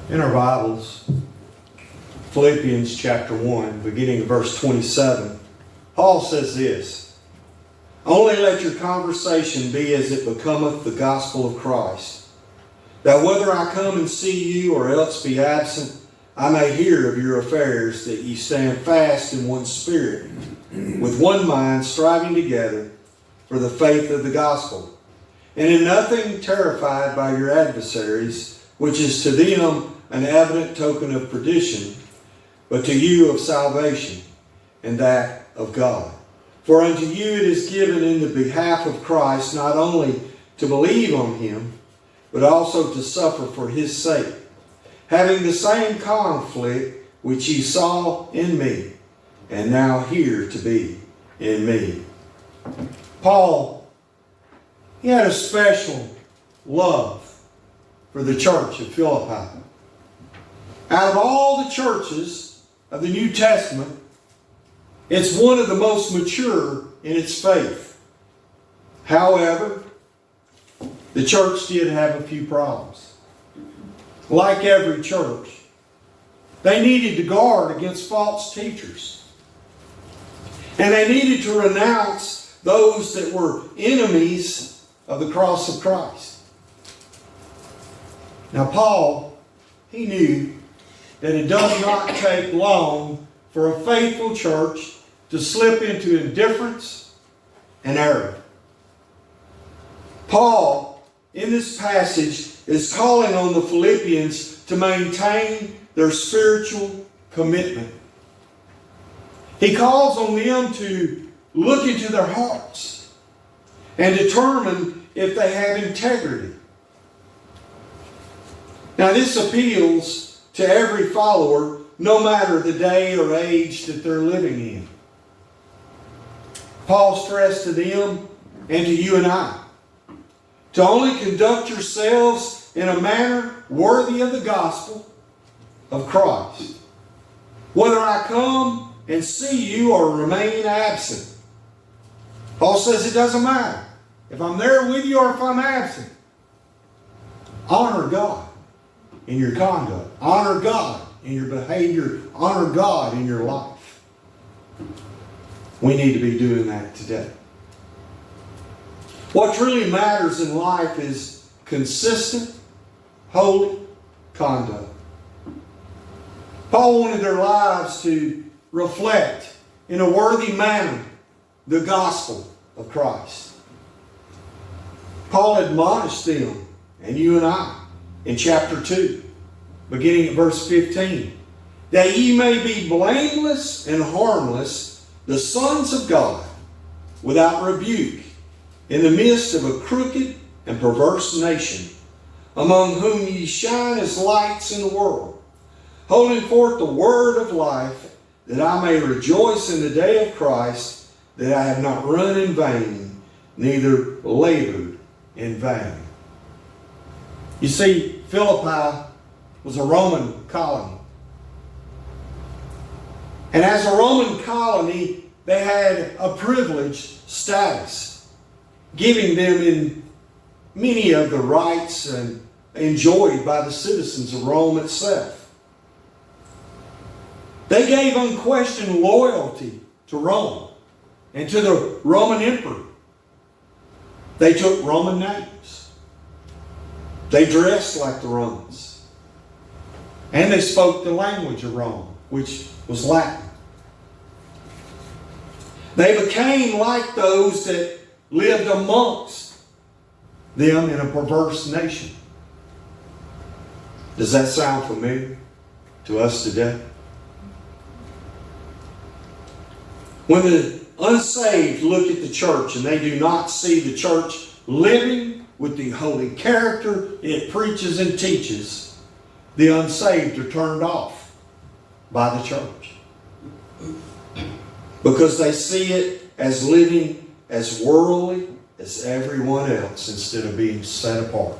In our Bibles, Philippians chapter 1, beginning of verse 27, Paul says this: "Only let your conversation be as it becometh the gospel of Christ, that whether I come and see you or else be absent, I may hear of your affairs, that ye stand fast in one spirit, with one mind, striving together for the faith of the gospel, and in nothing terrified by your adversaries, which is to them an evident token of perdition, but to you of salvation, and that of God. For unto you it is given in the behalf of Christ not only to believe on him, but also to suffer for his sake, having the same conflict which ye saw in me, and now hear to be in me." Paul, he had a special love for the church of Philippi. Out of all the churches of the New Testament, it's one of the most mature in its faith. However, the church did have a few problems. Like every church, they needed to guard against false teachers. And they needed to renounce those that were enemies of the cross of Christ. Now Paul, he knew that it does not take long for a faithful church to slip into indifference and error. Paul, in this passage, is calling on the Philippians to maintain their spiritual commitment. He calls on them to look into their hearts and determine if they have integrity. Now this appeals to every follower, no matter the day or age that they're living in. Paul stressed to them and to you and I to only conduct yourselves in a manner worthy of the gospel of Christ, whether I come and see you or remain absent. Paul says it doesn't matter if I'm there with you or if I'm absent. Honor God in your conduct. Honor God in your behavior. Honor God in your life. We need to be doing that today. What really matters in life is consistent, holy conduct. Paul wanted their lives to reflect in a worthy manner the gospel of Christ. Paul admonished them, and you and I, in chapter 2, beginning at verse 15, that ye may be blameless and harmless, the sons of God, without rebuke, in the midst of a crooked and perverse nation, among whom ye shine as lights in the world, holding forth the word of life, that I may rejoice in the day of Christ, that I have not run in vain, neither labored in vain. You see, Philippi was a Roman colony. And as a Roman colony, they had a privileged status, giving them in many of the rights enjoyed by the citizens of Rome itself. They gave unquestioned loyalty to Rome and to the Roman emperor. They took Roman names. They dressed like the Romans. And they spoke the language of Rome, which was Latin. They became like those that lived amongst them in a perverse nation. Does that sound familiar to us today? When the unsaved look at the church and they do not see the church living with the holy character it preaches and teaches, the unsaved are turned off by the church. Because they see it as living as worldly as everyone else instead of being set apart.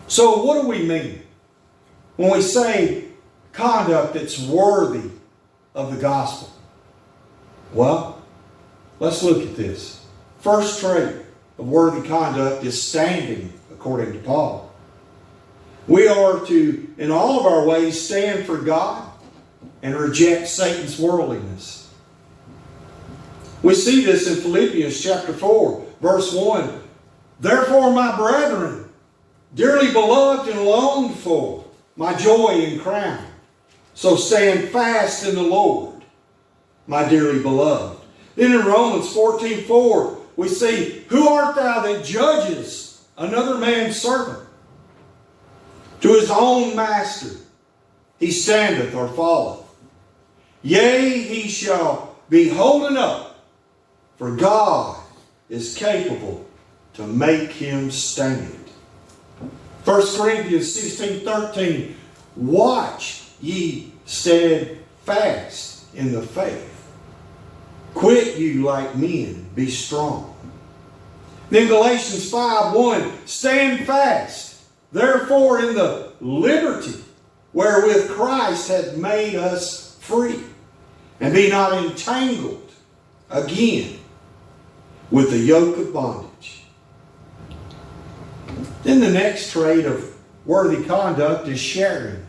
So what do we mean when we say conduct that's worthy of the gospel? Well, let's look at this. First trait of worthy conduct is standing, according to Paul. We are to, in all of our ways, stand for God and reject Satan's worldliness. We see this in Philippians chapter 4, verse 1. Therefore, my brethren, dearly beloved and longed for, my joy and crown. So stand fast in the Lord, my dearly beloved. Then in Romans 14:4, we see, who art thou that judges another man's servant? To his own master he standeth or falleth. Yea, he shall be holden up, for God is capable to make him stand. 1 Corinthians 16:13, watch ye steadfast in the faith. Quit you like men, be strong. Then Galatians 5:1, stand fast, therefore in the liberty wherewith Christ hath made us free, and be not entangled again with the yoke of bondage. Then the next trait of worthy conduct is sharing.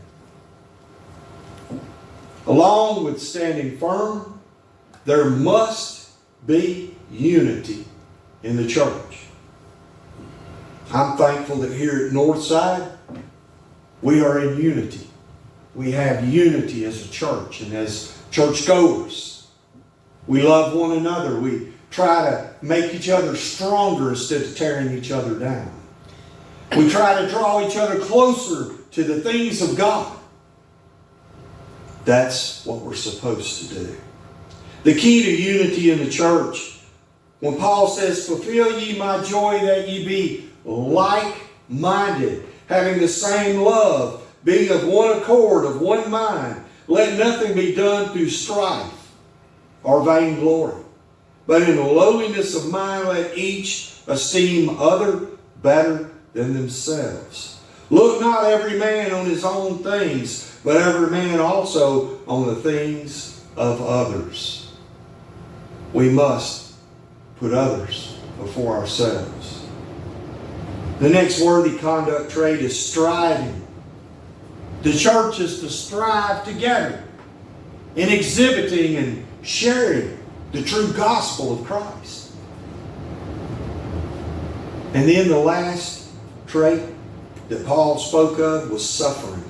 Along with standing firm, there must be unity in the church. I'm thankful that here at Northside, we are in unity. We have unity as a church and as churchgoers. We love one another. We try to make each other stronger instead of tearing each other down. We try to draw each other closer to the things of God. That's what we're supposed to do. The key to unity in the church, when Paul says, fulfill ye my joy that ye be like-minded, having the same love, being of one accord, of one mind, let nothing be done through strife or vainglory, but in the lowliness of mind let each esteem other better than themselves. Look not every man on his own things, but every man also on the things of others. We must put others before ourselves. The next worthy conduct trait is striving. The church is to strive together in exhibiting and sharing the true gospel of Christ. And then the last trait that Paul spoke of was suffering.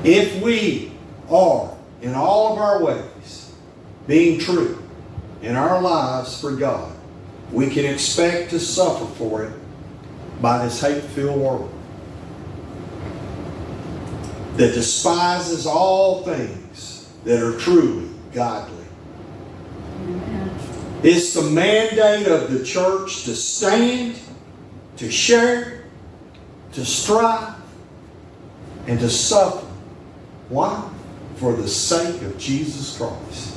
If we are, in all of our ways, being true in our lives for God, we can expect to suffer for it by this hate-filled world that despises all things that are truly godly. Amen. It's the mandate of the church to stand, to share, to strive, and to suffer. Why? For the sake of Jesus Christ.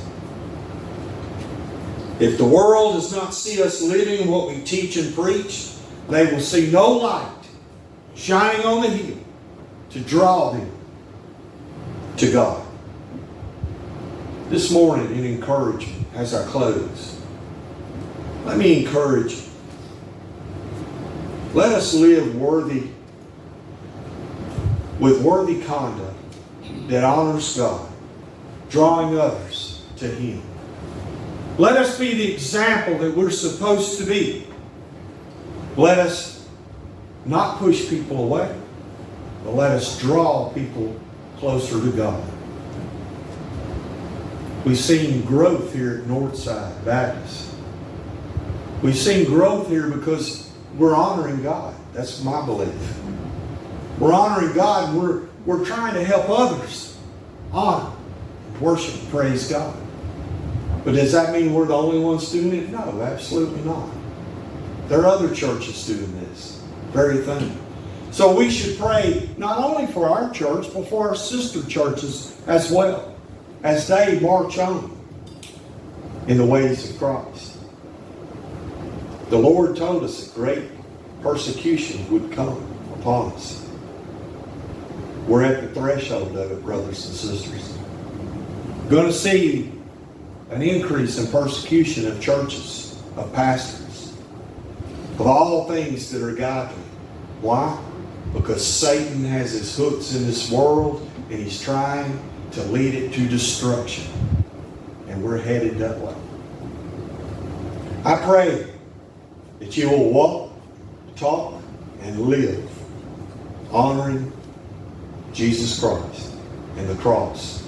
If the world does not see us living what we teach and preach, they will see no light shining on the hill to draw them to God. This morning, in encouragement, as I close, let me encourage you. Let us live with worthy conduct that honors God, drawing others to Him. Let us be the example that we're supposed to be. Let us not push people away, but let us draw people closer to God. We've seen growth here at Northside Baptist. We've seen growth here because we're honoring God. That's my belief. We're honoring God and we're trying to help others honor, worship, praise God. But does that mean we're the only ones doing it? No, absolutely not. There are other churches doing this very thing. So we should pray not only for our church, but for our sister churches as well, as they march on in the ways of Christ. The Lord told us that great persecution would come upon us. We're at the threshold of it, brothers and sisters. Going to see an increase in persecution of churches, of pastors, of all things that are godly. Why? Because Satan has his hooks in this world and he's trying to lead it to destruction. And we're headed that way. I pray that you will walk, talk, and live honoring Jesus Christ and the cross